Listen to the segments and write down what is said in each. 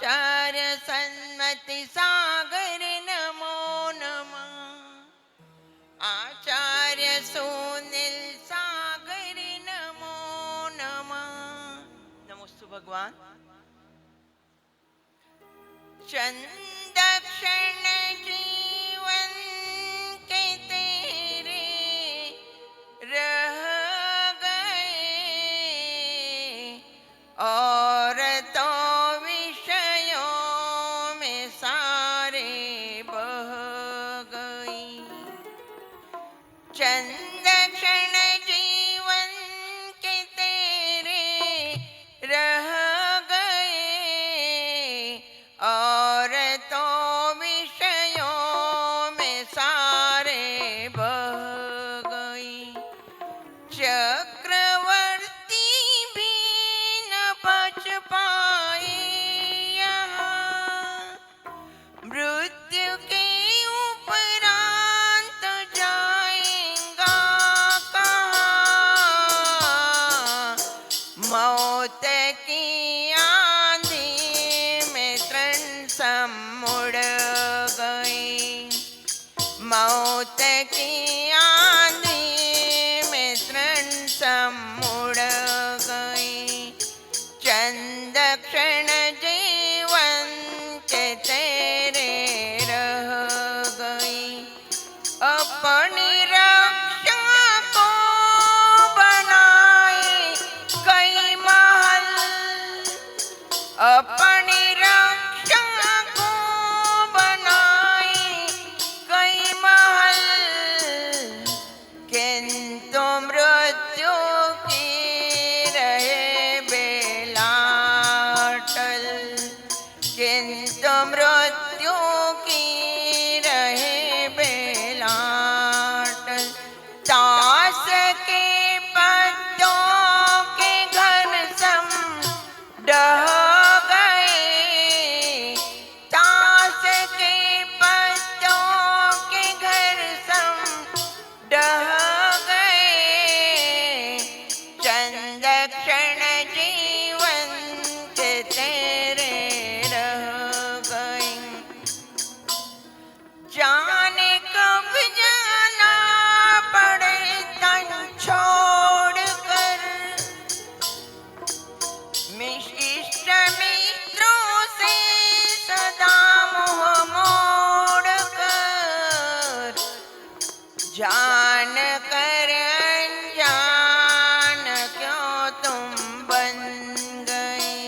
आचार्य सन्मति सागर नमो नमः। आचार्य सुनील सागर नमो नमः। नमोस्तु भगवान। चंदक्षण जीवन के तेरे रह गए और तो विषयों में सारे बह गई। चंद क्षण जीवन के तेरे रह गए और तो विषयों में सारे बह गई। चक्रवर्ती भी न बच पाए यहाँ, मृत्यु के उपरांत जाएगा कहाँ। मौत की आंधी में तृण सब मुड़ गई। मौत की आंधी में तृण सब मुड़ गई। चंद क्षण जीवन के तेरे रह गई। अपनी रक्षा को बनाए कई महल, अपनी रक्षा को बनाए कई महल, किंतु मृत्यु की रहे बेलाटल। किंतु मृत्यु की रहे बेलाटल। ताश के पत्तों के घर सब ढह गए। ताश के पत्तों के घर सब ढह गए। चंद क्षण जीवन के तेरे रह गए। जाने कब जाना पड़े तन छोड़ कर, इष्ट मित्रों से सदा मुँह मोड़ कर। जान कर अनजान क्यों तुम बन गए।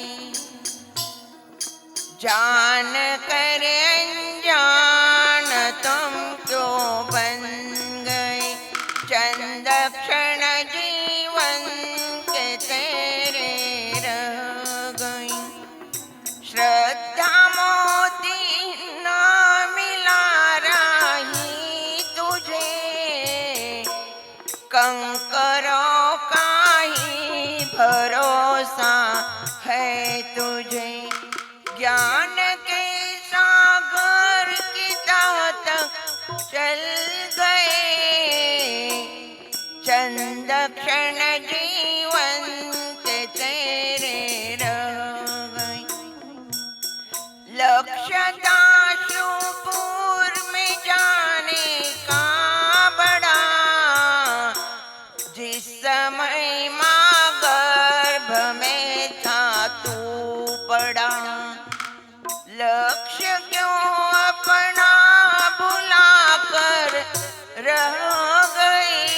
जान कर अनजान तुम क्यों बन गए। चंद क्षण जीवन के तेरे रह गई। श्रद्धा मोती न मिला राही तुझे, कंकरों का ही भरोसा है तुझे। ज्ञान के सागर की तह तक चल गए। चंद क्षण जीवन के तेरे रह गए। लक्ष्य दाशुपुर में जाने का बड़ा, जिस समय माँ गर्भ में था तू पड़ा। लक्ष्य क्यों अपना भुलाकर रह गई।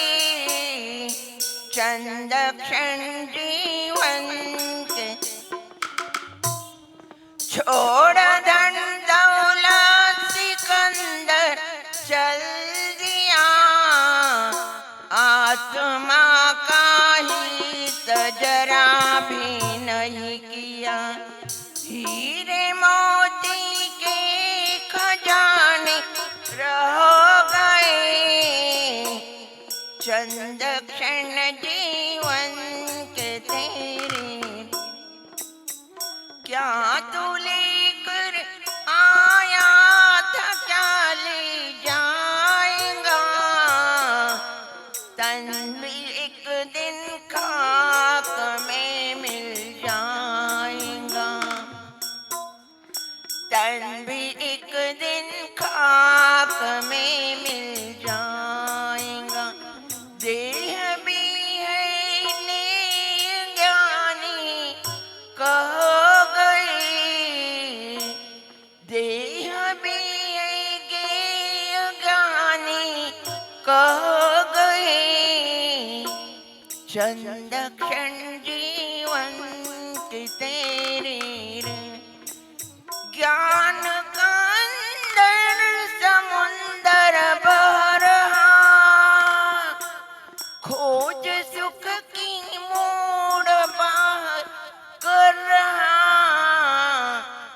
चंद क्षण जीवन के छोड़ धन दौलत सिकंदर चल दिया। आत्मा का हित जरा भी नहीं किया। हीरे मोती के खजाने रह गए। चंद क्षण जीवन के तेरे क्या तू लेकर तन भी एक दिन खाक में मिल जाएगा। देह भी है ज्ञानी कह गए, देह भी है ज्ञानी कह गए। चंद क्षण जीवन के तेरे ज्ञान का अंदर समुंदर बह रहा। खोज सुख की मोड़ बाहर कर रहा।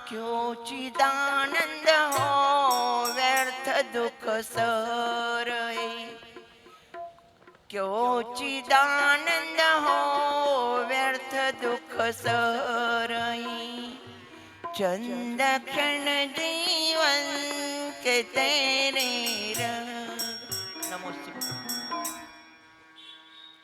क्यों चिदानंद हो व्यर्थ दुख सह रहे, क्यों चिदानंद हो व्यर्थ दुख सह रहे। चंद क्षण जीवन के तेरे रह। नमो शिवाय।